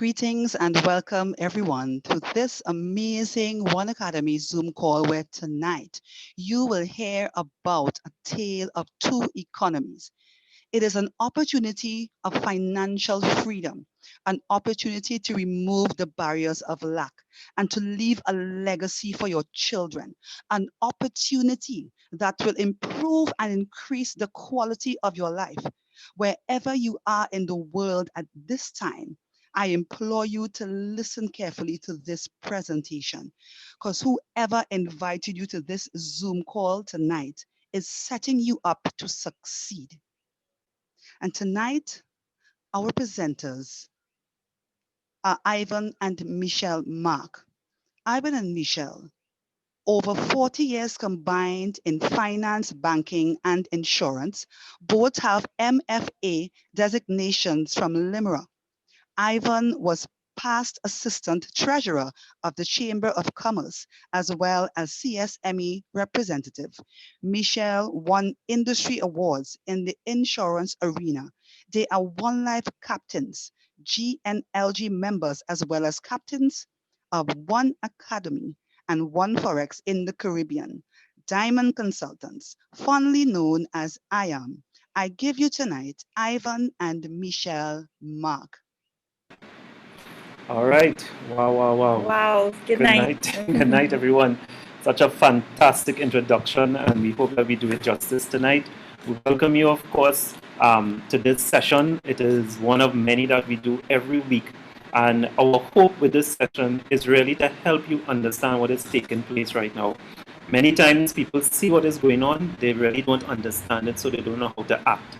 Greetings and welcome everyone to this amazing One Academy Zoom call where tonight you will hear about a tale of two economies. It is an opportunity of financial freedom, an opportunity to remove the barriers of lack and to leave a legacy for your children, an opportunity that will improve and increase the quality of your life. Wherever you are in the world at this time, I implore you to listen carefully to this presentation because whoever invited you to this Zoom call tonight is setting you up to succeed. And tonight, our presenters are Ivan and Michelle Mark. Ivan and Michelle, over 40 years combined in finance, banking, and insurance, both have MFA designations from LIMRA. Ivan was past assistant treasurer of the Chamber of Commerce, as well as CSME representative. Michelle won industry awards in the insurance arena. They are OneLife captains, GNLG members, as well as captains of One Academy and One Forex in the Caribbean. Diamond consultants, fondly known as IAM. I give you tonight Ivan and Michelle Mark. All right. Wow, wow, wow. Wow. Good night. Good night, everyone. Such a fantastic introduction, and we hope that we do it justice tonight. We welcome you, of course, to this session. It is one of many that we do every week. And our hope with this session is really to help you understand what is taking place right now. Many times people see what is going on, they really don't understand it, so they don't know how to act.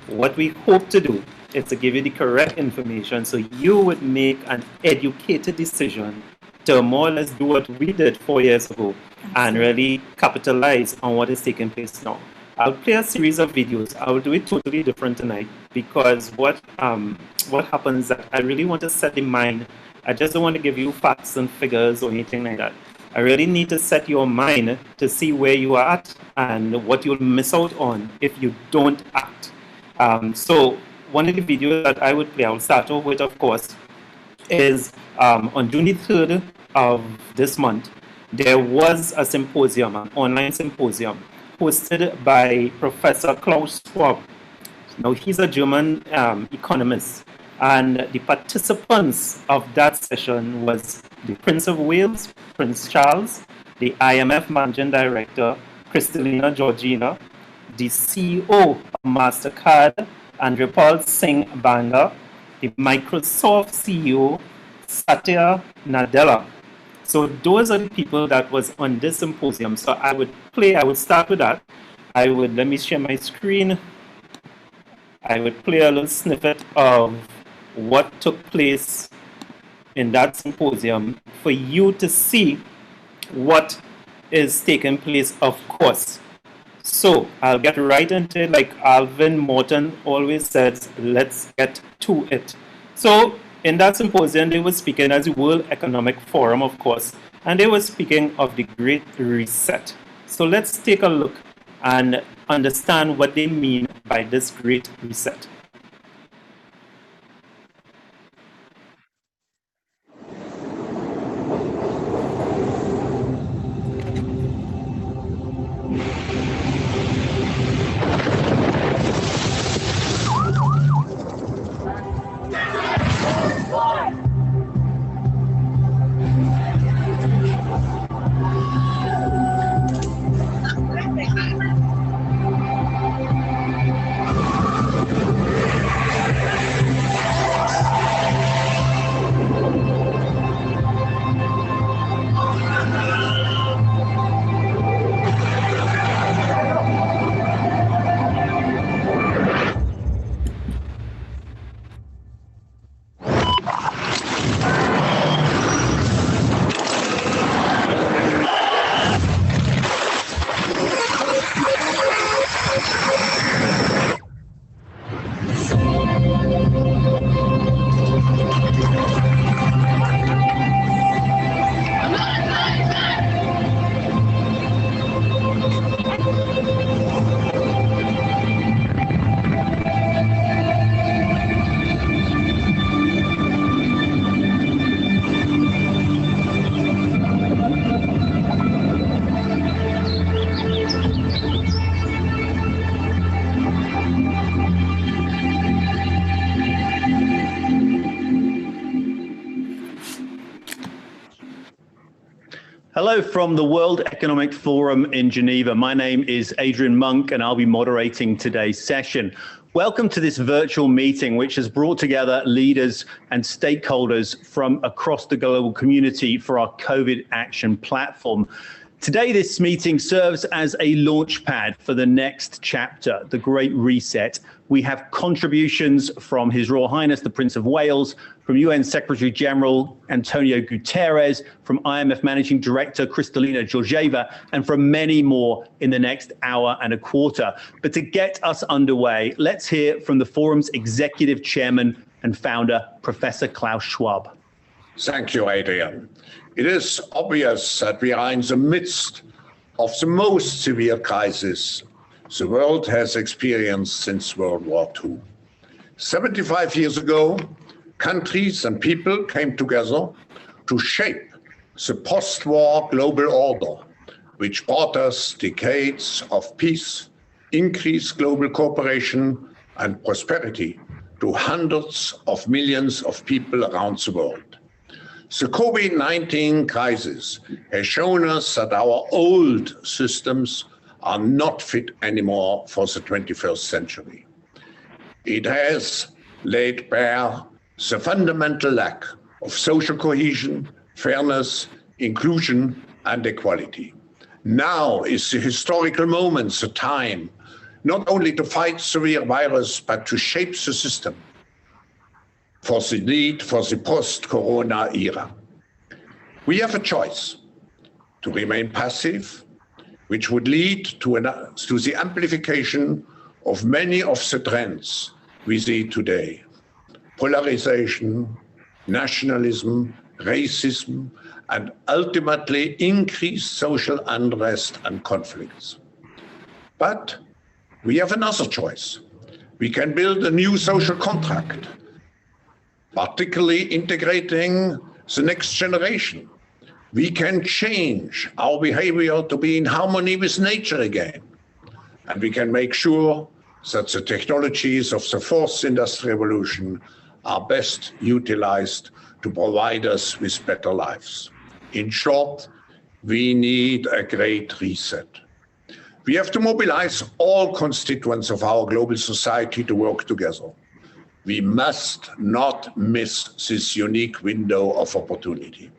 What we hope to do is to give you the correct information so you would make an educated decision to more or less do what we did 4 years ago and really capitalize on what is taking place now. I'll play a series of videos. I will do it totally different tonight because what happens is that I really want to set the mind. I just don't want to give you facts and figures or anything like that. I really need to set your mind to see where you are at and what you'll miss out on if you don't act. So one of the videos that I would play, I will start off with, of course, is on June the 3rd of this month, there was a symposium, an online symposium, hosted by Professor Klaus Schwab. Now, he's a German economist, and the participants of that session was the Prince of Wales, Prince Charles, the IMF Managing Director, Kristalina Georgina, the CEO of MasterCard, Andripal Singh Banga, the Microsoft CEO, Satya Nadella. So those are the people that was on this symposium. So I would start with that. Let me share my screen. I would play a little snippet of what took place in that symposium for you to see what is taking place, of course. So I'll get right into it. Like Alvin Morton always says, let's get to it. So in that symposium, they were speaking as the World Economic Forum, of course, and they were speaking of the Great Reset. So let's take a look and understand what they mean by this Great Reset. Hello from the World Economic Forum in Geneva. My name is Adrian Monk and I'll be moderating today's session. Welcome to this virtual meeting, which has brought together leaders and stakeholders from across the global community for our COVID action platform. Today, this meeting serves as a launch pad for the next chapter, the Great Reset. We have contributions from His Royal Highness, the Prince of Wales, from UN Secretary General Antonio Guterres, from IMF Managing Director Kristalina Georgieva, and from many more in the next hour and a quarter. But to get us underway, let's hear from the forum's Executive Chairman and Founder, Professor Klaus Schwab. Thank you, Adrian. It is obvious that we are in the midst of the most severe crisis the world has experienced since World War II. 75 years ago, countries and people came together to shape the post-war global order, which brought us decades of peace, increased global cooperation, and prosperity to hundreds of millions of people around the world. The COVID-19 crisis has shown us that our old systems are not fit anymore for the 21st century. It has laid bare the fundamental lack of social cohesion, fairness, inclusion, and equality. Now is the historical moment, the time, not only to fight the virus, but to shape the system for the need for the post-corona era. We have a choice to remain passive, which would lead to the amplification of many of the trends we see today: polarization, nationalism, racism, and ultimately increased social unrest and conflicts. But we have another choice. We can build a new social contract, particularly integrating the next generation. We can change our behavior to be in harmony with nature again. And we can make sure that the technologies of the fourth industrial revolution are best utilized to provide us with better lives. In short, we need a great reset. We have to mobilize all constituents of our global society to work together. We must not miss this unique window of opportunity.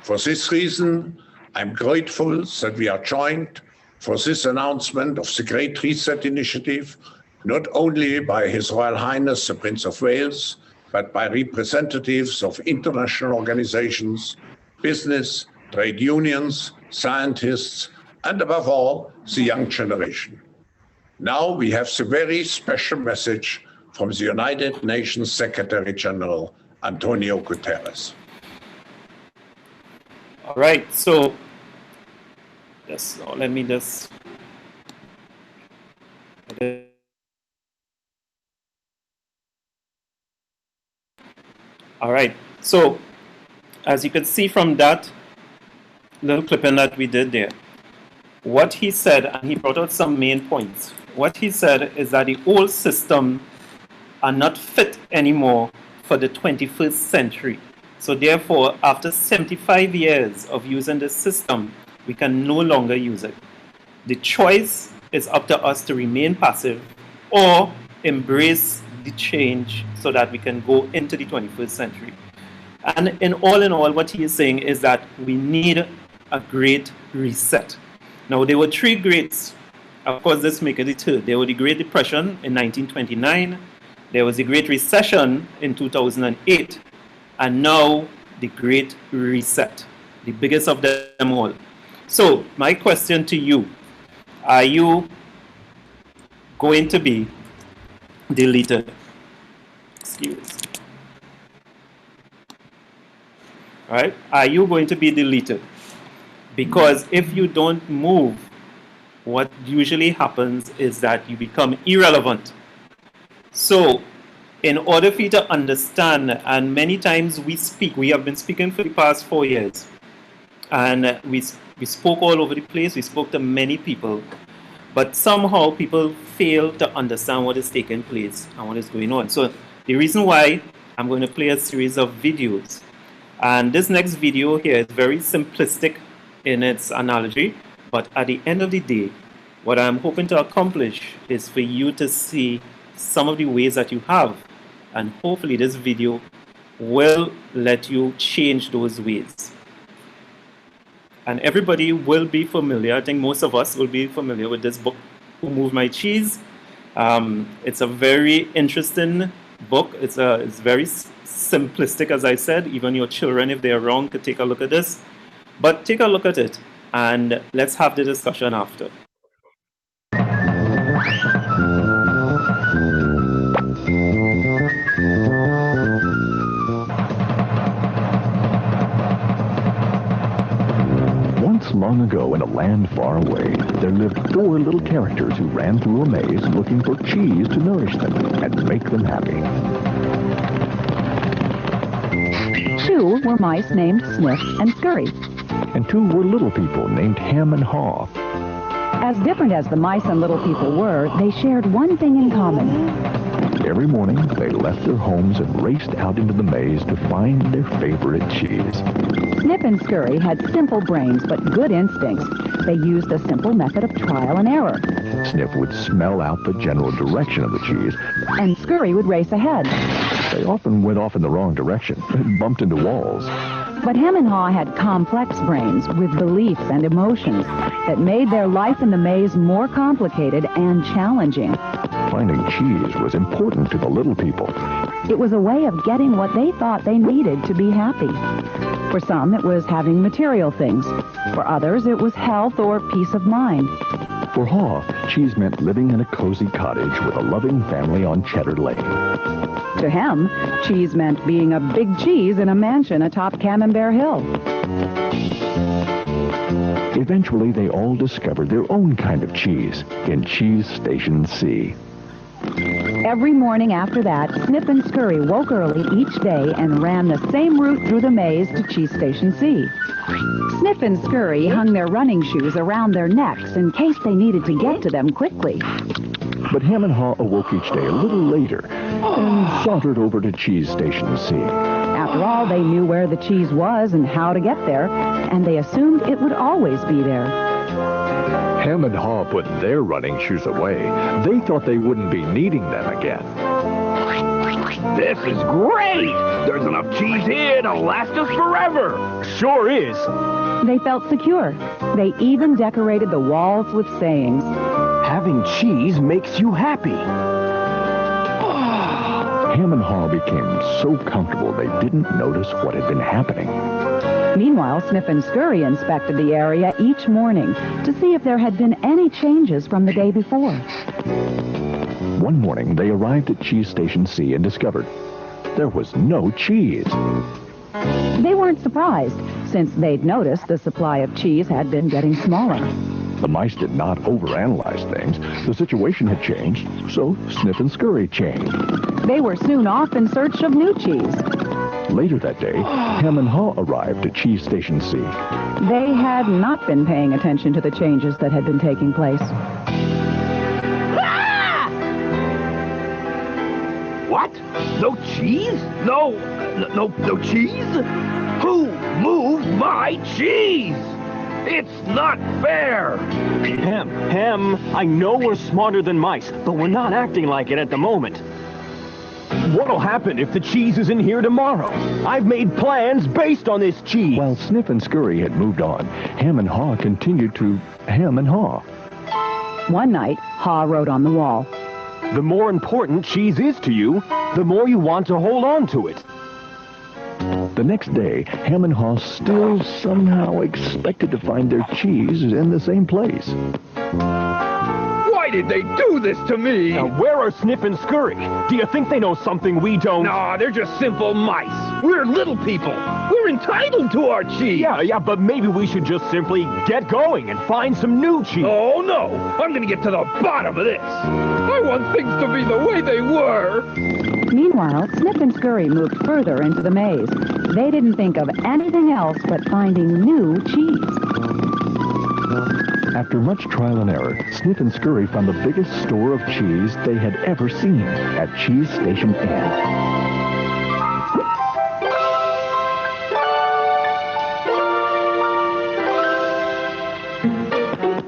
For this reason, I'm grateful that we are joined for this announcement of the Great Reset Initiative, not only by His Royal Highness the Prince of Wales, but by representatives of international organizations, business, trade unions, scientists, and above all, the young generation. Now we have the very special message from the United Nations Secretary General, Antonio Guterres. All right, so let me just. All right, so as you can see from that little clipping that we did there, what he said, and he brought out some main points. What he said is that the old system are not fit anymore for the 21st century. So therefore, after 75 years of using this system, we can no longer use it. The choice is up to us to remain passive or embrace the change so that we can go into the 21st century. And in all, what he is saying is that we need a great reset. Now, there were three greats. Of course, this makes it the third. There was the Great Depression in 1929. There was the Great Recession in 2008. And now the Great Reset, the biggest of them all. So my question to you, are you going to be deleted? Excuse. All right, are you going to be deleted? Because if you don't move, what usually happens is that you become irrelevant. So in order for you to understand, and many times we have been speaking for the past 4 years, and we spoke all over the place, we spoke to many people, but somehow people fail to understand what is taking place and what is going on. So the reason why I'm going to play a series of videos, and this next video here is very simplistic in its analogy, but at the end of the day, what I'm hoping to accomplish is for you to see some of the ways that you have, and hopefully this video will let you change those ways. And everybody will be familiar, I think most of us will be familiar with this book, Who Moved My Cheese? It's a very interesting book. It's very simplistic, as I said. Even your children, if they're wrong, could take a look at this. But take a look at it, and let's have the discussion after. Once long ago in a land far away, there lived 4 little characters who ran through a maze looking for cheese to nourish them and make them happy. 2 were mice named Sniff and Scurry. And 2 were little people named Ham and Haw. As different as the mice and little people were, they shared one thing in common. Every morning, they left their homes and raced out into the maze to find their favorite cheese. Sniff and Scurry had simple brains but good instincts. They used a simple method of trial and error. Sniff would smell out the general direction of the cheese, and Scurry would race ahead. They often went off in the wrong direction and bumped into walls. But Ham and Haw had complex brains with beliefs and emotions that made their life in the maze more complicated and challenging. Finding cheese was important to the little people. It was a way of getting what they thought they needed to be happy. For some, it was having material things. For others, it was health or peace of mind. For Haw, cheese meant living in a cozy cottage with a loving family on Cheddar Lane. To him, cheese meant being a big cheese in a mansion atop Camembert Hill. Eventually, they all discovered their own kind of cheese in Cheese Station C. Every morning after that, Sniff and Scurry woke early each day and ran the same route through the maze to Cheese Station C. Sniff and Scurry hung their running shoes around their necks in case they needed to get to them quickly. But Ham and Haw awoke each day a little later and sauntered over to Cheese Station C. After all, they knew where the cheese was and how to get there, and they assumed it would always be there. Ham and Haw put their running shoes away. They thought they wouldn't be needing them again. This is great! There's enough cheese here to last us forever. Sure is. They felt secure. They even decorated the walls with sayings. Having cheese makes you happy. Ham and Haw became so comfortable they didn't notice what had been happening. Meanwhile, Sniff and Scurry inspected the area each morning to see if there had been any changes from the day before. One morning, they arrived at Cheese Station C and discovered there was no cheese. They weren't surprised, since they'd noticed the supply of cheese had been getting smaller. The mice did not overanalyze things. The situation had changed, so Sniff and Scurry changed. They were soon off in search of new cheese. Later that day, Ham and Haw arrived at Cheese Station C. They had not been paying attention to the changes that had been taking place. Ah! What? No cheese? No cheese? Who moved my cheese? It's not fair! Ham, I know we're smarter than mice, but we're not acting like it at the moment. What'll happen if the cheese isn't here tomorrow? I've made plans based on this cheese. While Sniff and Scurry had moved on, Ham and Haw continued to Ham and Haw. One night, Haw wrote on the wall, "The more important cheese is to you, the more you want to hold on to it." The next day, Ham and Haw still somehow expected to find their cheese in the same place. Why did they do this to me? Now, where are Sniff and Scurry? Do you think they know something we don't? No, they're just simple mice. We're little people. We're entitled to our cheese. Yeah, but maybe we should just simply get going and find some new cheese. Oh, no. I'm going to get to the bottom of this. I want things to be the way they were. Meanwhile, Sniff and Scurry moved further into the maze. They didn't think of anything else but finding new cheese. After much trial and error, Sniff and Scurry found the biggest store of cheese they had ever seen at Cheese Station N.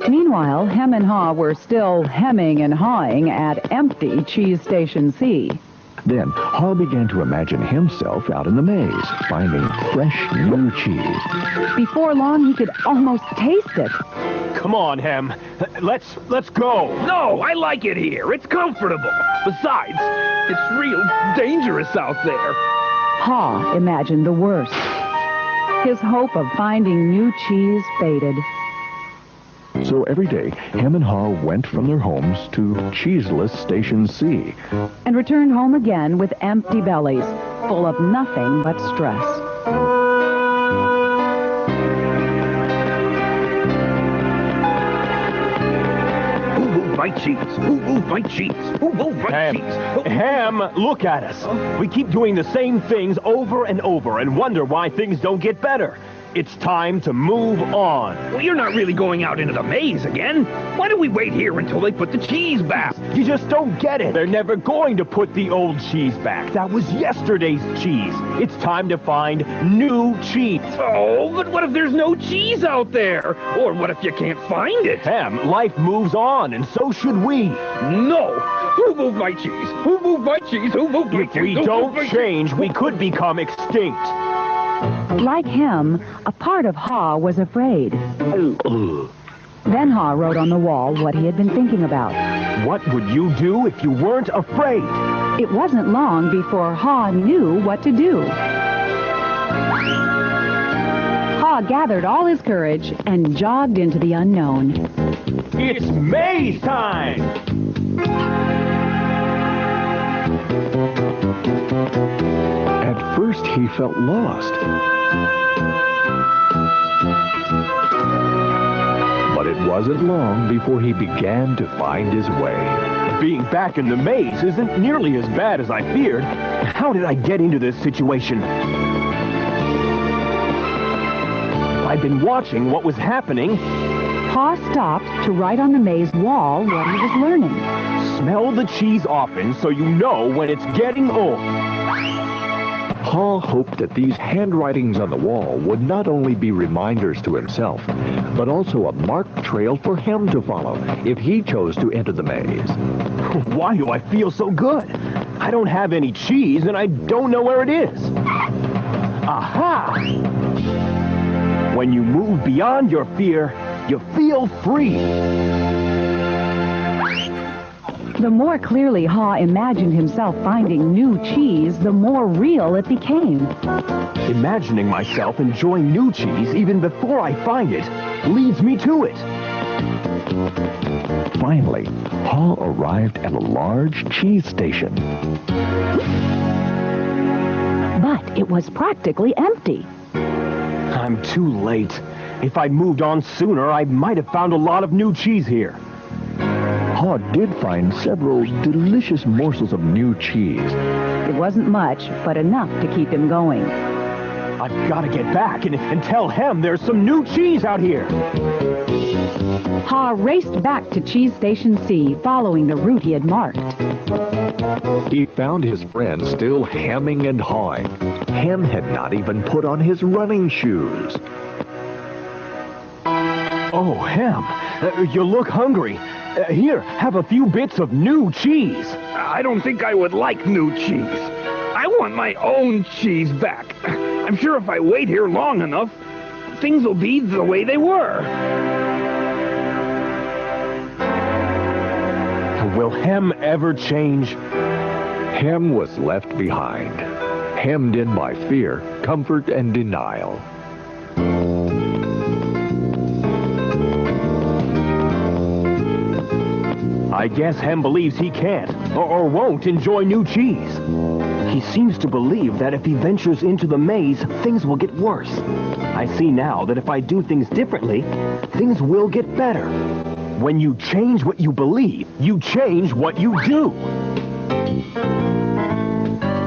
Meanwhile, Hem and Haw were still hemming and hawing at empty Cheese Station C. Then Haw began to imagine himself out in the maze, finding fresh new cheese. Before long, he could almost taste it. Come on, Hem. Let's go. No, I like it here. It's comfortable. Besides, it's real dangerous out there. Haw imagined the worst. His hope of finding new cheese faded. So every day, Hem and Haw went from their homes to cheeseless Station C. And returned home again with empty bellies, full of nothing but stress. Who moved my cheese? Who moved my cheese? Who moved my cheese? Ham, look at us. We keep doing the same things over and over and wonder why things don't get better. It's time to move on. Well, you're not really going out into the maze again. Why don't we wait here until they put the cheese back? You just don't get it. They're never going to put the old cheese back. That was yesterday's cheese. It's time to find new cheese. Oh, but what if there's no cheese out there? Or what if you can't find it? Ham, life moves on, and so should we. No! Who moved my cheese? Who moved my cheese? Who moved my cheese? If we don't change, we could become extinct. Like him, a part of Haw was afraid. Then Haw wrote on the wall what he had been thinking about. What would you do if you weren't afraid? It wasn't long before Haw knew what to do. Haw gathered all his courage and jogged into the unknown. It's maze time! At first, he felt lost. But it wasn't long before he began to find his way. Being back in the maze isn't nearly as bad as I feared. How did I get into this situation? I'd been watching what was happening. Haw stopped to write on the maze wall what he was learning. Smell the cheese often so you know when it's getting old. Haw hoped that these handwritings on the wall would not only be reminders to himself, but also a marked trail for him to follow if he chose to enter the maze. Why do I feel so good? I don't have any cheese and I don't know where it is. Aha! When you move beyond your fear, you feel free. The more clearly Haw imagined himself finding new cheese, the more real it became. Imagining myself enjoying new cheese even before I find it leads me to it. Finally, Haw arrived at a large cheese station. But it was practically empty. I'm too late. If I'd moved on sooner, I might have found a lot of new cheese here. Haw did find several delicious morsels of new cheese. It wasn't much, but enough to keep him going. I've got to get back and tell Hem there's some new cheese out here. Haw raced back to Cheese Station C, following the route he had marked. He found his friend still hemming and hawing. Hem had not even put on his running shoes. Oh, Hem, you look hungry. Here, have a few bits of new cheese. I don't think I would like new cheese. I want my own cheese back. I'm sure if I wait here long enough, things will be the way they were. Will Hem ever change? Hem was left behind, hemmed in by fear, comfort, and denial. I guess Hem believes he can't or won't enjoy new cheese. He seems to believe that if he ventures into the maze, things will get worse. I see now that if I do things differently, things will get better. When you change what you believe, you change what you do.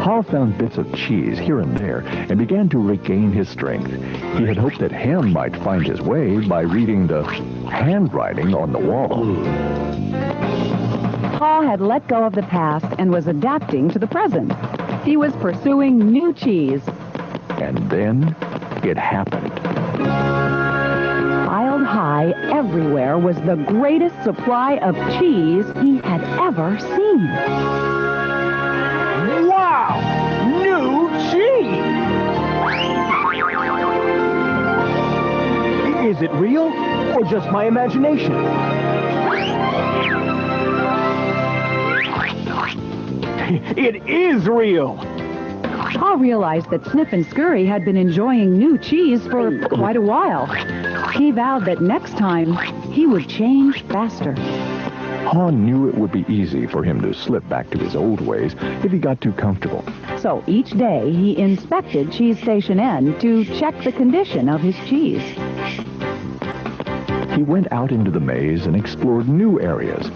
Haw found bits of cheese here and there and began to regain his strength. He had hoped that Hem might find his way by reading the handwriting on the wall. Haw had let go of the past and was adapting to the present. He was pursuing new cheese. And then it happened. Wild Haw eye everywhere was the greatest supply of cheese he had ever seen. Wow! New cheese! Is it real or just my imagination? It is real! Pa realized that Sniff and Scurry had been enjoying new cheese for quite a while. He vowed that next time he would change faster. Pa knew it would be easy for him to slip back to his old ways if he got too comfortable. So each day he inspected Cheese Station N to check the condition of his cheese. He went out into the maze and explored new areas.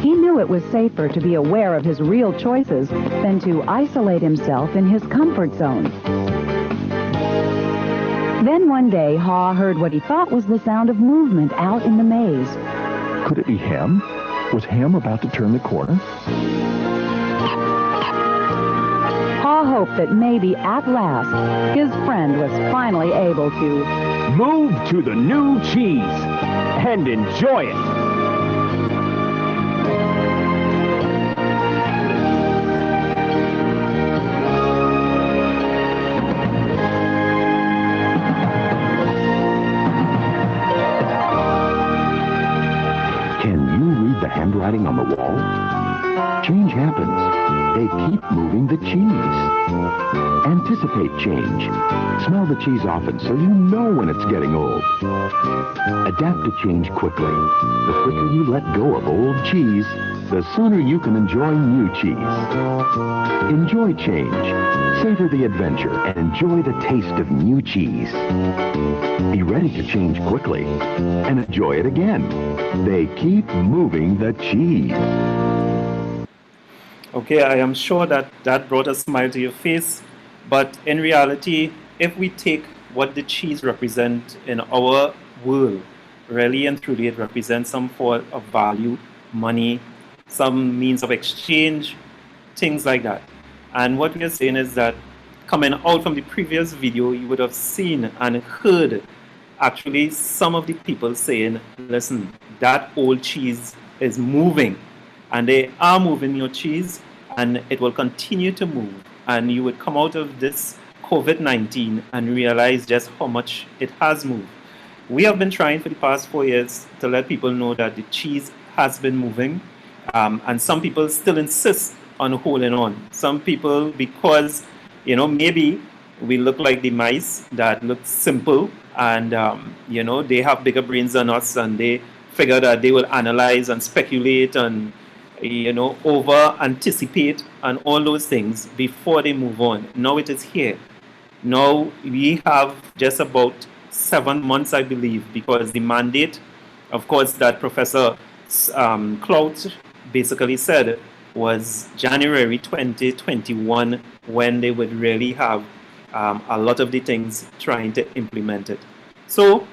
He knew it was safer to be aware of his real choices than to isolate himself in his comfort zone. Then one day, Haw heard what he thought was the sound of movement out in the maze. Could it be Hem? Was Hem about to turn the corner? Haw hoped that maybe at last his friend was finally able to Move to the new cheese and enjoy it. Handwriting on the wall? Change happens. They keep moving the cheese. Anticipate change. Smell the cheese often so you know when it's getting old. Adapt to change quickly. The quicker you let go of old cheese, the sooner you can enjoy new cheese. Enjoy change. Savor the adventure and enjoy the taste of new cheese. Be ready to change quickly and enjoy it again. They keep moving the cheese. Okay, I am sure that brought a smile to your face, but in reality, if we take what the cheese represents in our world, really and truly it represents some form of value, money, some means of exchange, things like that. And what we are saying is that coming out from the previous video, you would have seen and heard actually some of the people saying, listen, that old cheese is moving, and they are moving your cheese, and it will continue to move. And you would come out of this COVID-19 and realize just how much it has moved. We have been trying for the past 4 years to let people know that the cheese has been moving, and some people still insist on holding on. Some people, because, you know, maybe we look like the mice that look simple, and, you know, they have bigger brains than us, and they figure that they will analyze and speculate and, you know, over anticipate and all those things before they move on. Now it is here. Now we have just about 7 months, I believe, because the mandate, of course, that Professor Klaus basically said was January 2021 when they would really have a lot of the things trying to implement it. So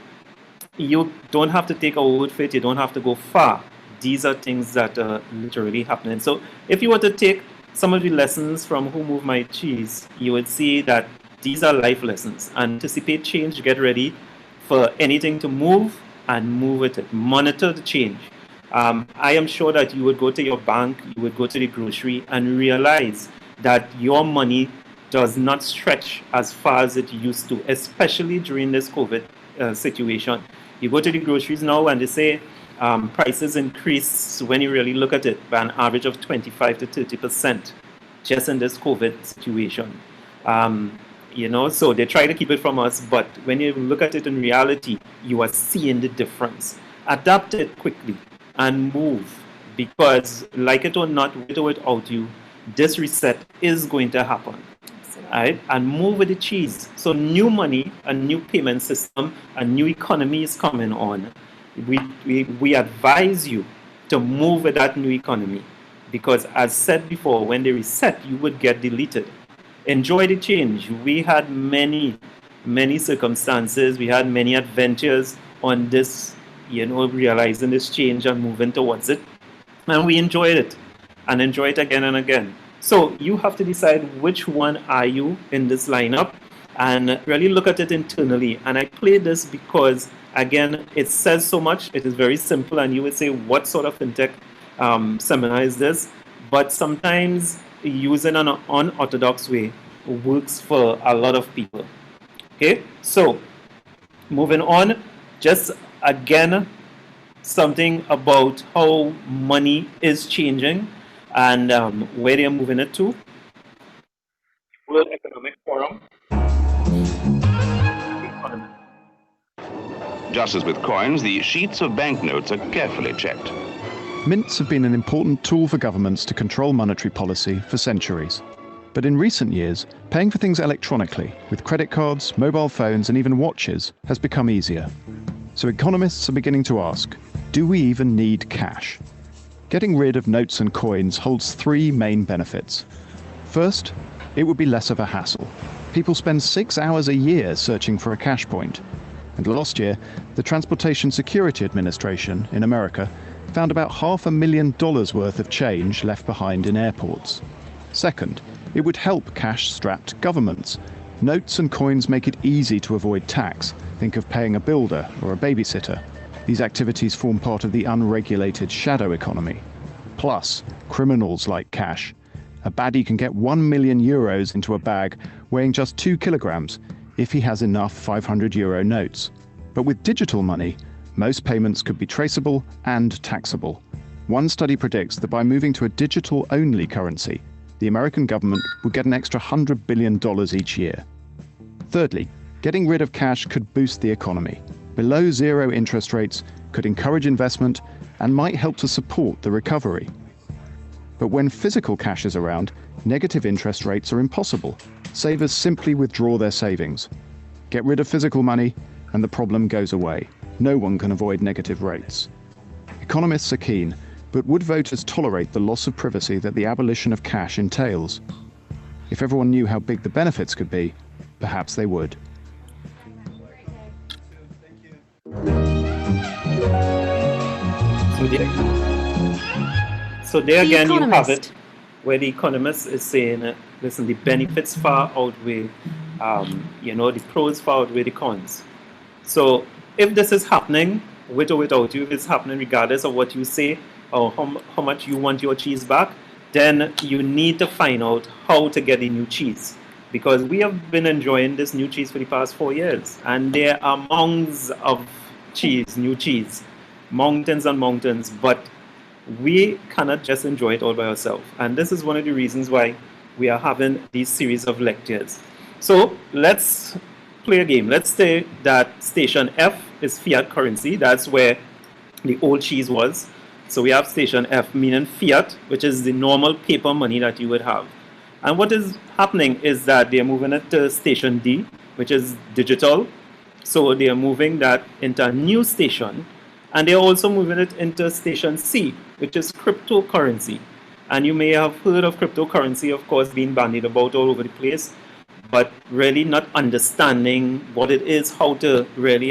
you don't have to take our word for it. You don't have to go far. These are things that are literally happening. So if you were to take some of the lessons from Who Moved My Cheese, you would see that these are life lessons. Anticipate change, get ready for anything to move and move with it. Monitor the change. I am sure that you would go to your bank, you would go to the grocery and realize that your money does not stretch as far as it used to, especially during this COVID situation. You go to the groceries now and they say prices increase, when you really look at it, by an average of 25 to 30% just in this COVID situation. You know, so they try to keep it from us, but when you look at it in reality, you are seeing the difference. Adapt it quickly and move, because like it or not, with or without you, this reset is going to happen. Right? And move with the cheese. So new money, a new payment system, a new economy is coming on. We advise you to move with that new economy, because as said before, when they reset, you would get deleted. Enjoy the change. We had many circumstances. We had many adventures on this, you know, realizing this change and moving towards it. And we enjoyed it and enjoy it again and again. So you have to decide which one are you in this lineup. and really look at it internally. And I play this because, again, it says so much. It is very simple, and you would say, what sort of fintech seminar is this? But sometimes using an unorthodox way works for a lot of people. Okay, so moving on, just again, something about how money is changing and where they're moving it to. World Economic Forum. Just as with coins, the sheets of banknotes are carefully checked. Mints have been an important tool for governments to control monetary policy for centuries. But in recent years, paying for things electronically, with credit cards, mobile phones, and even watches, has become easier. So economists are beginning to ask, do we even need cash? Getting rid of notes and coins holds three main benefits. First, it would be less of a hassle. People spend 6 hours a year searching for a cash point. And last year, the Transportation Security Administration in America found about $500,000 worth of change left behind in airports. Second, it would help cash-strapped governments. Notes and coins make it easy to avoid tax. Think of paying a builder or a babysitter. These activities form part of the unregulated shadow economy. Plus, criminals like cash. A baddie can get 1 million euros into a bag weighing just 2 kilograms if he has enough 500 euro notes. But with digital money, most payments could be traceable and taxable. One study predicts that by moving to a digital-only currency, the American government would get an extra $100 billion each year. Thirdly, getting rid of cash could boost the economy. Below zero interest rates could encourage investment and might help to support the recovery. But when physical cash is around, negative interest rates are impossible. Savers simply withdraw their savings. Get rid of physical money, and the problem goes away. No one can avoid negative rates. Economists are keen, but would voters tolerate the loss of privacy that the abolition of cash entails? If everyone knew how big the benefits could be, perhaps they would. So there again you have it, where the economist is saying, listen, the benefits far outweigh, the pros far outweigh the cons. So if this is happening, with or without you, if it's happening regardless of what you say or how much you want your cheese back, then you need to find out how to get the new cheese. Because we have been enjoying this new cheese for the past 4 years. And there are mounds of cheese, new cheese, mountains and mountains, but we cannot just enjoy it all by ourselves. And this is one of the reasons why we are having these series of lectures. So let's play a game. Let's say that station F is fiat currency. That's where the old cheese was. So we have station F, meaning fiat, which is the normal paper money that you would have. And what is happening is that they're moving it to station D, which is digital. So they are moving that into a new station. And they're also moving it into station C, which is cryptocurrency. And you may have heard of cryptocurrency, of course, being bandied about all over the place, but really not understanding what it is, how to really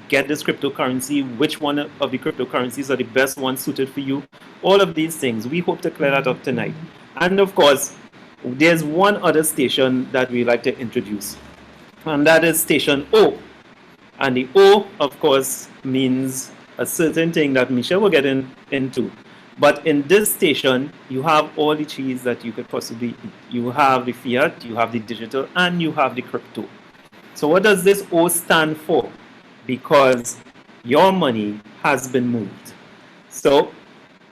get this cryptocurrency, which one of the cryptocurrencies are the best ones suited for you, all of these things. We hope to clear that up tonight. And of course, there's one other station that we like to introduce, and that is station O. And the O, of course, means a certain thing that Michelle will get into. But in this station, you have all the cheese that you could possibly eat. You have the fiat, you have the digital, and you have the crypto. So what does this O stand for? Because your money has been moved. So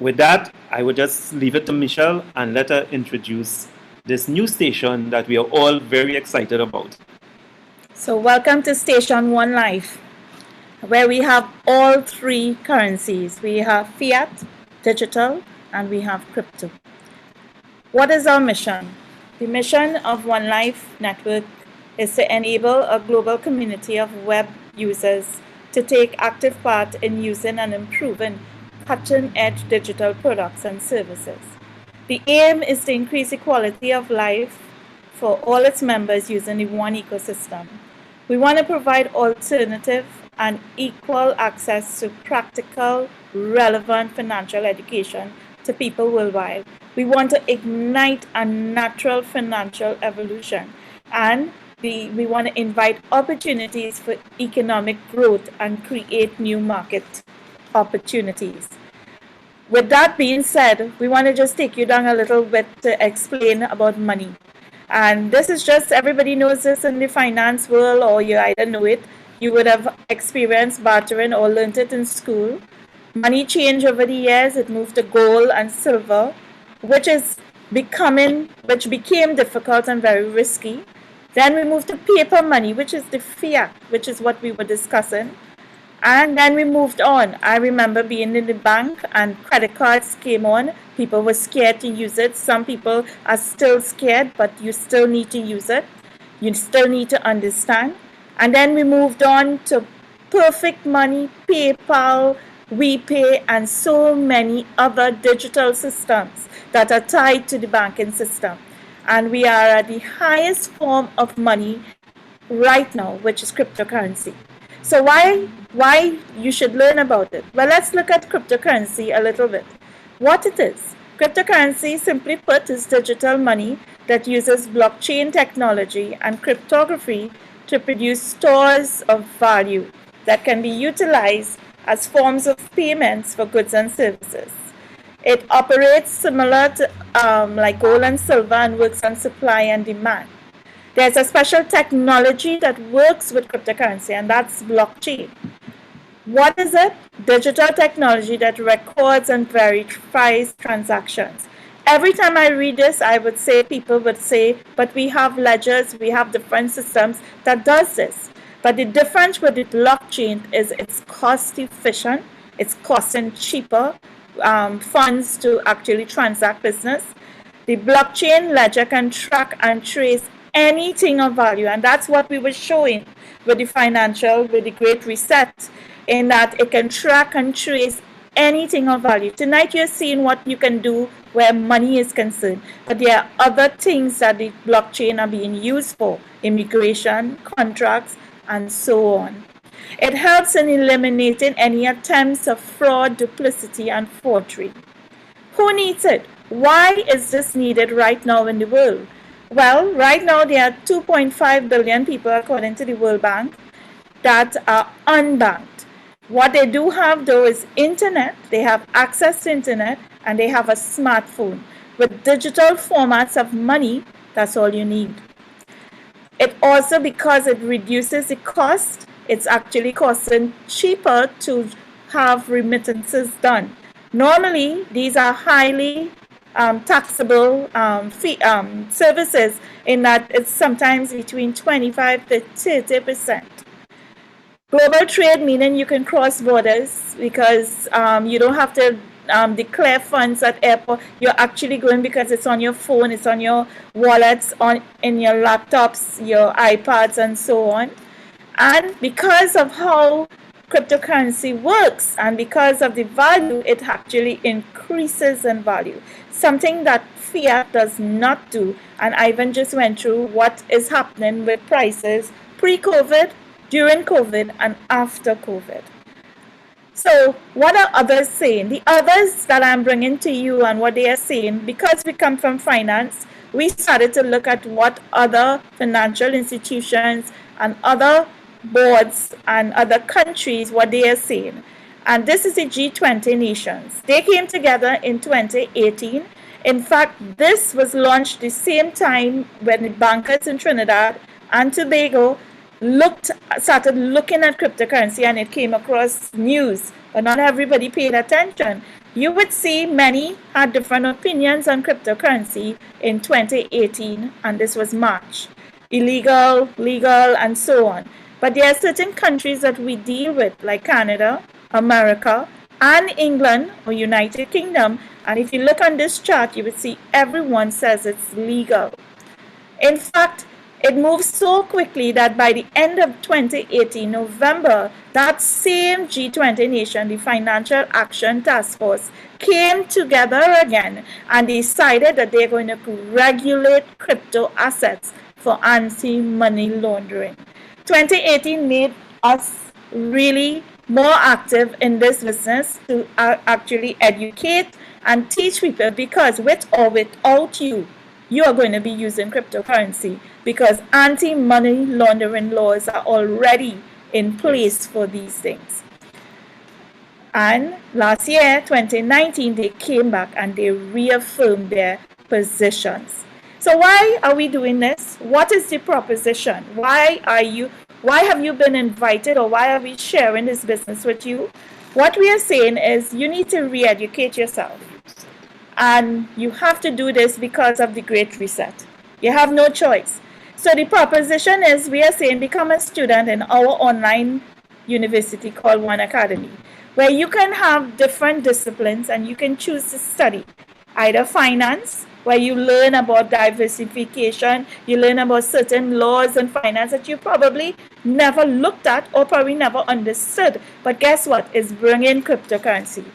with that, I would just leave it to Michelle and let her introduce this new station that we are all very excited about. So welcome to Station OneLife, where we have all three currencies. We have fiat, digital, and we have crypto. What is our mission? The mission of OneLife Network is to enable a global community of web users to take active part in using and improving cutting-edge digital products and services. The aim is to increase the quality of life for all its members using the one ecosystem. We want to provide alternative and equal access to practical, relevant financial education to people worldwide. We want to ignite a natural financial evolution. And we want to invite opportunities for economic growth and create new market opportunities. With that being said, we want to just take you down a little bit to explain about money. And this is just, everybody knows this in the finance world, or you either know it, you would have experienced bartering or learned it in school. Money changed over the years. It moved to gold and silver, which became difficult and very risky. Then we moved to paper money, which is the fiat, which is what we were discussing. And then we moved on. I remember being in the bank and credit cards came on. People were scared to use it. Some people are still scared, but you still need to use it. You still need to understand. And then we moved on to perfect money, PayPal, WePay, and so many other digital systems that are tied to the banking system. And we are at the highest form of money right now, which is cryptocurrency. So why you should learn about it? Well, let's look at cryptocurrency a little bit. What it is. Cryptocurrency, simply put, is digital money that uses blockchain technology and cryptography to produce stores of value that can be utilized as forms of payments for goods and services. It operates similar to like gold and silver and works on supply and demand. There's a special technology that works with cryptocurrency, and that's blockchain. What is it? Digital technology that records and verifies transactions. Every time I read this, people would say, but we have ledgers, we have different systems that does this. But the difference with the blockchain is it's cost efficient, it's costing cheaper funds to actually transact business. The blockchain ledger can track and trace anything of value, and that's what we were showing with the Great Reset, in that it can track and trace anything of value. Tonight you're seeing what you can do where money is concerned, but there are other things that the blockchain are being used for: immigration, contracts, and so on. It helps in eliminating any attempts of fraud, duplicity, and forgery. Who needs it? Why is this needed right now in the world? Well, right now there are 2.5 billion people, according to the World Bank, that are unbanked. What they do have, though, is internet. They have access to internet, and they have a smartphone. With digital formats of money, that's all you need. It also, because it reduces the cost, it's actually costing cheaper to have remittances done. Normally, these are highly taxable services, in that it's sometimes between 25 to 30%. Global trade, meaning you can cross borders because you don't have to declare funds at airport. You're actually going because it's on your phone, it's on your wallets, in your laptops, your iPads, and so on. And because of how cryptocurrency works and because of the value, it actually increases in value, something that fiat does not do. And Ivan just went through what is happening with prices pre-COVID, during COVID, and after COVID. So what are others saying? The others that I'm bringing to you and what they are saying, because we come from finance, we started to look at what other financial institutions and other boards and other countries, what they are saying. And this is the G20 nations. They came together in 2018. In fact, this was launched the same time when the bankers in Trinidad and Tobago started looking at cryptocurrency, and it came across news, but not everybody paid attention. You would see many had different opinions on cryptocurrency in 2018, and this was March. Illegal, legal, and so on. But there are certain countries that we deal with, like Canada, America, and England or United Kingdom. And if you look on this chart, you will see everyone says it's legal. In fact, it moves so quickly that by the end of 2018, November, that same G20 nation, the Financial Action Task Force, came together again and decided that they're going to regulate crypto assets for anti-money laundering. 2018 made us really more active in this business to actually educate and teach people, because with or without you you are going to be using cryptocurrency, because anti-money laundering laws are already in place for these things. And last year, 2019, they came back and they reaffirmed their positions. So why are we doing this? What is the proposition? Why have you been invited, or why are we sharing this business with you? What we are saying is you need to re-educate yourself. And you have to do this because of the Great Reset. You have no choice. So the proposition is, we are saying, become a student in our online university called One Academy, where you can have different disciplines and you can choose to study either finance, where you learn about diversification, you learn about certain laws in finance that you probably never looked at or probably never understood. But guess what? It's bringing cryptocurrency,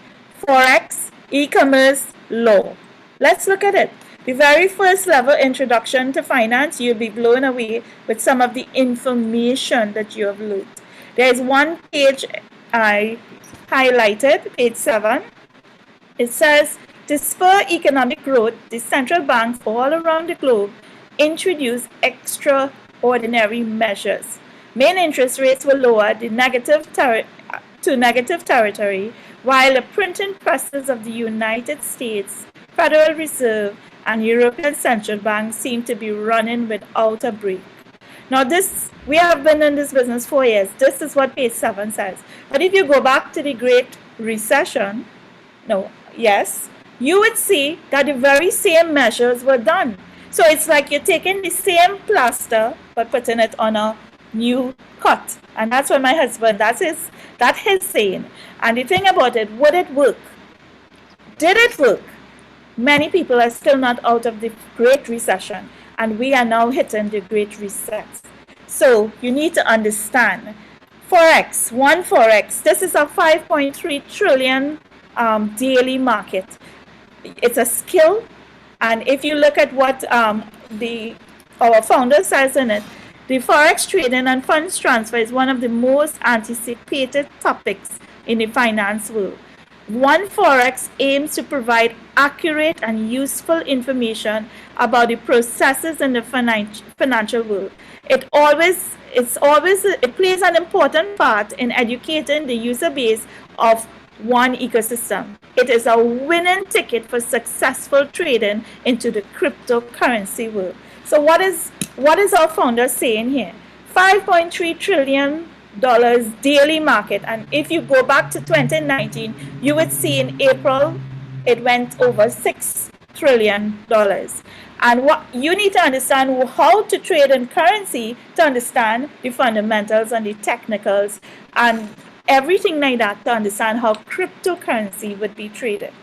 forex, e-commerce, law. Let's look at it. The very first level introduction to finance, you'll be blown away with some of the information that you have learned. There's one page I highlighted, page 7. It says, to spur economic growth, the central banks all around the globe introduced extraordinary measures. Main interest rates were lowered to negative territory, while the printing presses of the United States, Federal Reserve, and European Central Bank seem to be running without a break. Now we have been in this business 4 years. This is what page 7 says. But if you go back to the Great Recession, you would see that the very same measures were done. So it's like you're taking the same plaster but putting it on a new cut. And that's what my husband, that's his saying. And the thing about it, would it work? Did it work? Many people are still not out of the Great Recession, and we are now hitting the Great Reset. So you need to understand, forex, this is a 5.3 trillion daily market. It's a skill, and if you look at what our founder says in it, the forex trading and funds transfer is one of the most anticipated topics in the finance world. OneForex aims to provide accurate and useful information about the processes in the financial world. It plays an important part in educating the user base of one ecosystem. It is a winning ticket for successful trading into the cryptocurrency world. So what is our founder saying here? $5.3 trillion daily market, and if you go back to 2019, you would see in April it went over $6 trillion. And what you need to understand, how to trade in currency, to understand the fundamentals and the technicals and everything like that, to understand how cryptocurrency would be traded.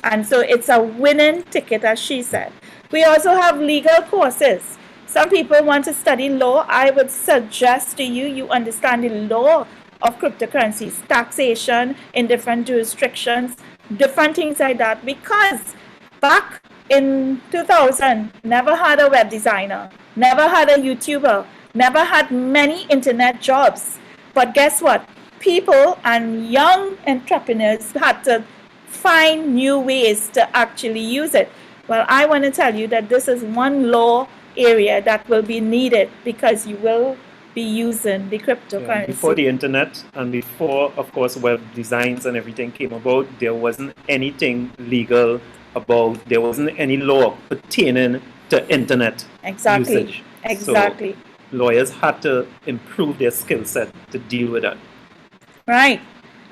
And so it's a winning ticket, as she said. We also have legal courses. Some people want to study law. I would suggest to you understand the law of cryptocurrencies, taxation in different jurisdictions, different things like that, because back in 2000, never had a web designer, never had a YouTuber, never had many internet jobs. But guess what? People and young entrepreneurs had to find new ways to actually use it. Well, I want to tell you that this is one law area that will be needed, because you will be using the cryptocurrency. Before the internet and before, of course, web designs and everything came about, there wasn't anything legal about, there wasn't any law pertaining to internet usage. Exactly. So lawyers had to improve their skill set to deal with that. Right.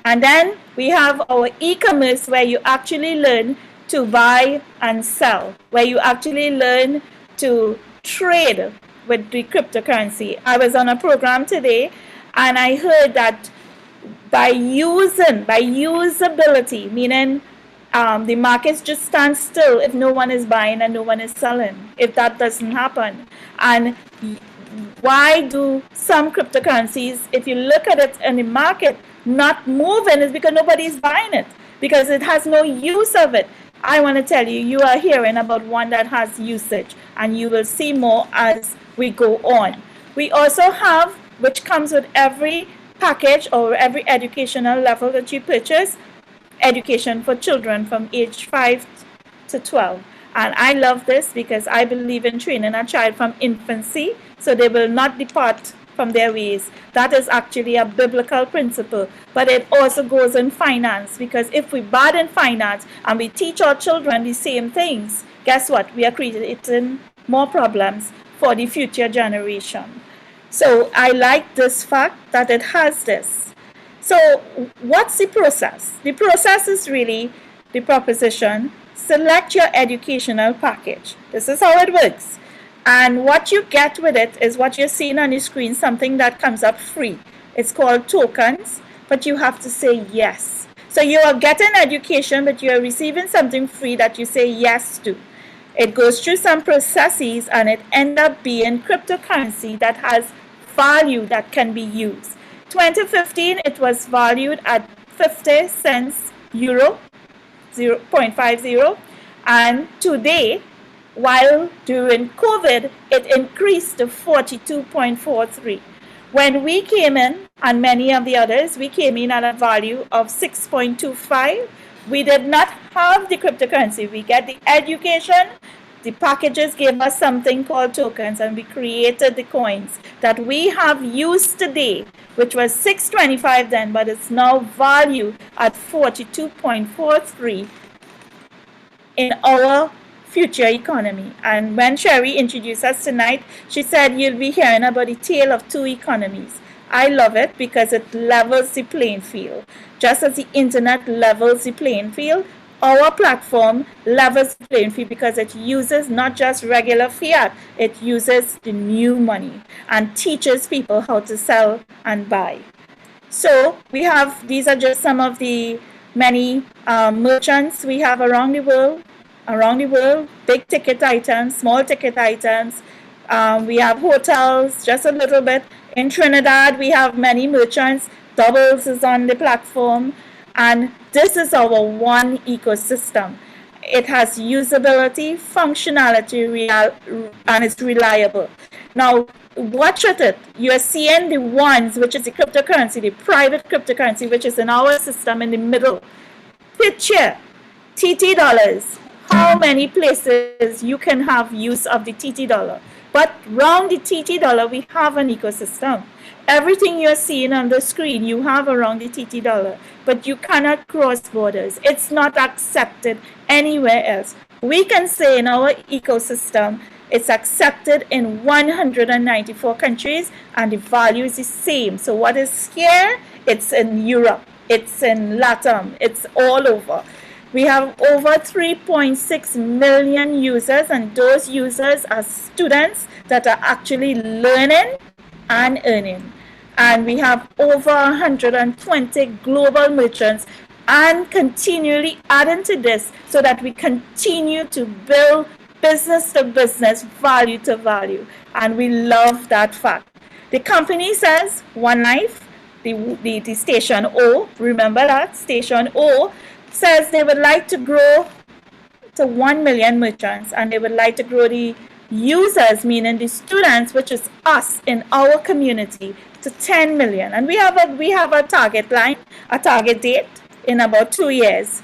And then we have our e-commerce, where you actually learn to buy and sell, where you actually learn to trade with the cryptocurrency. I was on a program today, and I heard that by usability, meaning the markets just stand still if no one is buying and no one is selling, if that doesn't happen. And why do some cryptocurrencies, if you look at it in the market, not moving, is because nobody's buying it, because it has no use of it. I want to tell you, you are hearing about one that has usage, and you will see more as we go on. We also have, which comes with every package or every educational level that you purchase, education for children from age 5 to 12. And I love this because I believe in training a child from infancy so they will not depart from their ways. That is actually a biblical principle. But it also goes in finance, because if we bad in finance and we teach our children the same things, guess what? We are creating more problems for the future generation. So I like this fact that it has this. So what's the process? The process is really the proposition: select your educational package. This is how it works. And what you get with it is what you're seeing on the screen, something that comes up free. It's called tokens, but you have to say yes. So you are getting education, but you are receiving something free that you say yes to. It goes through some processes and it ends up being cryptocurrency that has value that can be used. 2015, it was valued at 50 cents euro, 0.50, and today, while during COVID, it increased to 42.43. When we came in, and many of the others, we came in at a value of 6.25. We did not have the cryptocurrency. We get the education. The packages gave us something called tokens, and we created the coins that we have used today, which was 6.25 then, but it's now valued at 42.43 in our future economy. And when Sherry introduced us tonight, she said you'll be hearing about the tale of two economies. I love it because it levels the playing field. Just as the internet levels the playing field, our platform levels the playing field because it uses not just regular fiat, it uses the new money and teaches people how to sell and buy. So we have, these are just some of the many merchants we have around the world, big ticket items, small ticket items. We have hotels, just a little bit. In Trinidad, we have many merchants. Doubles is on the platform. And this is our one ecosystem. It has usability, functionality, and it's reliable. Now, watch at it. You are seeing the ones, which is the cryptocurrency, the private cryptocurrency, which is in our system in the middle. Picture TT dollars. How many places you can have use of the TT dollar. But around the TT dollar, we have an ecosystem. Everything you're seeing on the screen, you have around the TT dollar, but you cannot cross borders. It's not accepted anywhere else. We can say in our ecosystem, it's accepted in 194 countries, and the value is the same. So what is here? It's in Europe, it's in LATAM, it's all over. We have over 3.6 million users, and those users are students that are actually learning and earning. And we have over 120 global merchants, and continually adding to this so that we continue to build business to business, value to value. And we love that fact. The company says OneLife, the Station O, remember that, Station O, says they would like to grow to 1 million merchants, and they would like to grow the users, meaning the students, which is us in our community, to 10 million. And we have a target line, a target date in about 2 years.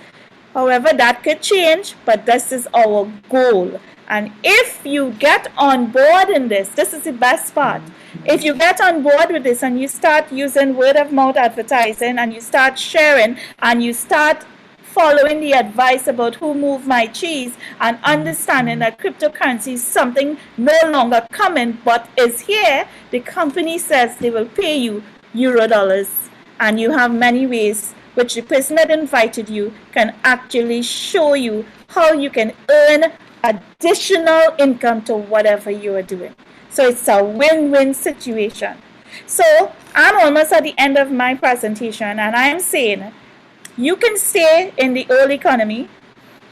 However, that could change, but this is our goal. And if you get on board in this is the best part. If you get on board with this and you start using word of mouth advertising, and you start sharing, and you start following the advice about who moved my cheese, and understanding that cryptocurrency is something no longer coming but is here, the company says they will pay you euro dollars, and you have many ways which the person that invited you can actually show you how you can earn additional income to whatever you are doing. So it's a win-win situation. So I'm almost at the end of my presentation, and I'm saying you can stay in the old economy,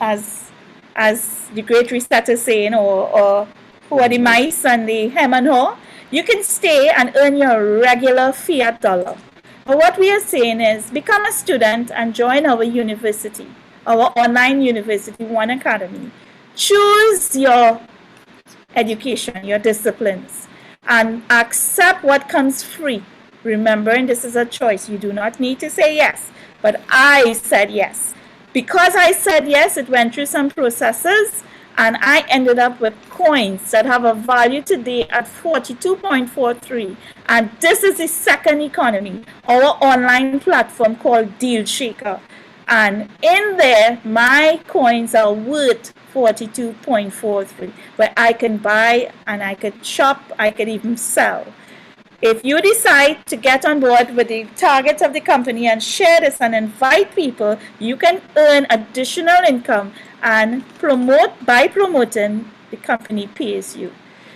as the Great Reset is saying, or who are the mice and the hem and haw. You can stay and earn your regular fiat dollar. But what we are saying is become a student and join our university, our online university, One Academy. Choose your education, your disciplines, and accept what comes free. Remembering this is a choice. You do not need to say yes. But I said yes. Because I said yes, it went through some processes, And I ended up with coins that have a value today at 42.43. And this is the second economy, our online platform called Deal Shaker. And in there, my coins are worth 42.43, where I can buy and I could shop, I could even sell. If you decide to get on board with the targets of the company and share this and invite people, you can earn additional income and by promoting, the company pays you.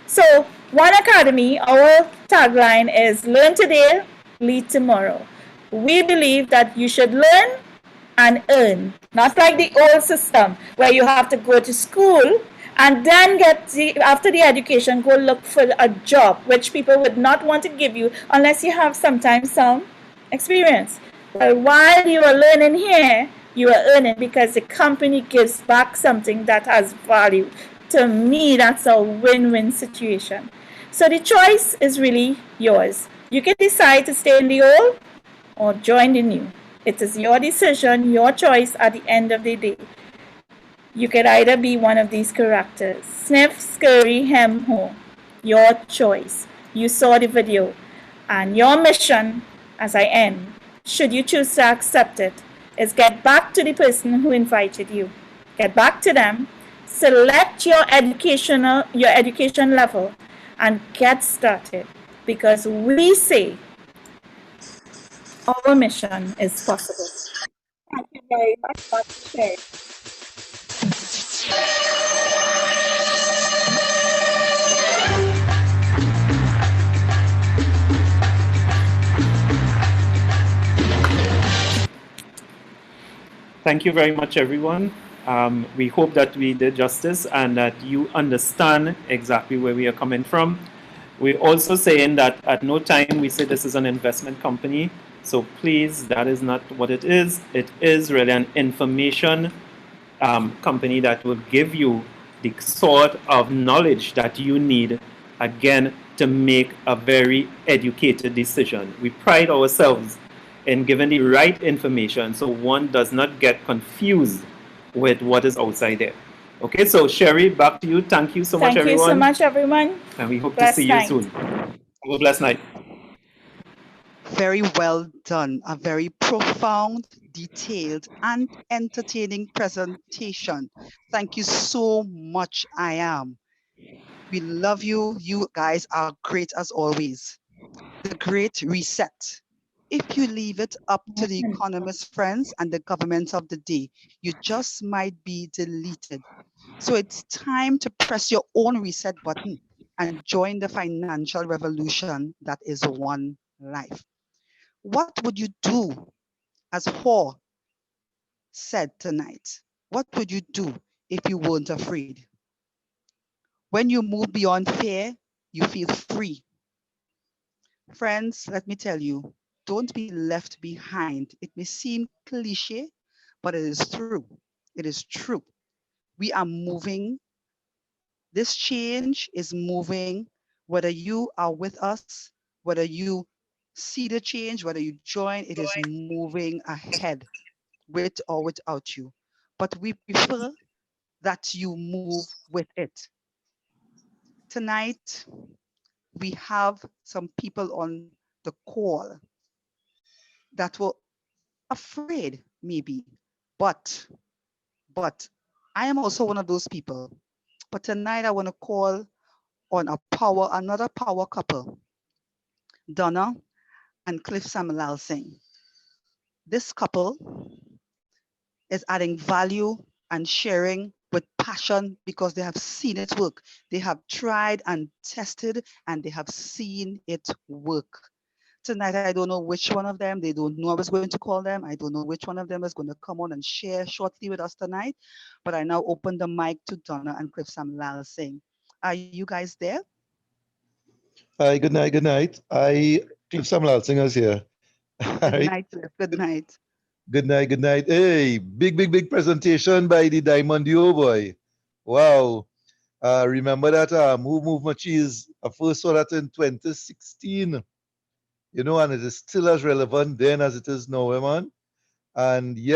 So, One Academy, our tagline is learn today, lead tomorrow. We believe that you should learn and earn, not like the old system where you have to go to school and then after the education go look for a job, which people would not want to give you unless you have sometimes some experience. But while you are learning here, you are earning because the company gives back something that has value. To me, that's a win-win situation. So the choice is really yours. You can decide to stay in the old or join the new. It is your decision, your choice at the end of the day. You could either be one of these characters. Sniff, scurry, hem, ho. Your choice. You saw the video. And your mission, as I end, should you choose to accept it, is get back to the person who invited you. Get back to them. Select your education level and get started. Because we say our mission is possible. Thank you very much for sharing. Thank you very much, everyone. We hope that we did justice and that you understand exactly where we are coming from. We're also saying that at no time we say this is an investment company. So please, that is not what it is. It is really an information company that will give you the sort of knowledge that you need, again, to make a very educated decision. We pride ourselves in giving the right information so one does not get confused with what is outside there. Okay, so Sherry, back to you. Thank you so much, everyone. Thank you so much, everyone. And we hope Blessed to see night. you soon. Have a blessed night. Very well done. A very profound, detailed, and entertaining presentation. Thank you so much, I am. We love you. You guys are great as always. The Great Reset. If you leave it up to the economist friends and the governments of the day, you just might be deleted. So it's time to press your own reset button and join the financial revolution that is one life. What would you do, as Hor said tonight? What would you do if you weren't afraid? When you move beyond fear, you feel free. Friends, let me tell you, don't be left behind. It may seem cliche, but it is true. It is true. We are moving. This change is moving, whether you are with us, whether you see the change, whether you join, it is moving ahead with or without you. But we prefer that you move with it. Tonight, we have some people on the call that were afraid, maybe, but I am also one of those people. But tonight I want to call on another power couple, Donna and Cliff Samuel Singh. This couple is adding value and sharing with passion because they have seen it work. They have tried and tested and they have seen it work. Tonight, I don't know which one of them, they don't know I was going to call them. I don't know which one of them is going to come on and share shortly with us tonight. But I now open the mic to Donna and Cliff Samuel Singh. Are you guys there? Hi, good night, good night. Cliff Samuel Singh is here. Good night, Cliff. Good night. Good night, good night. Hey, big presentation by the Diamond Duo boy. Wow. Remember that Who Move My Cheese? I first saw that in 2016. You know, and it is still as relevant then as it is now, man. And yeah.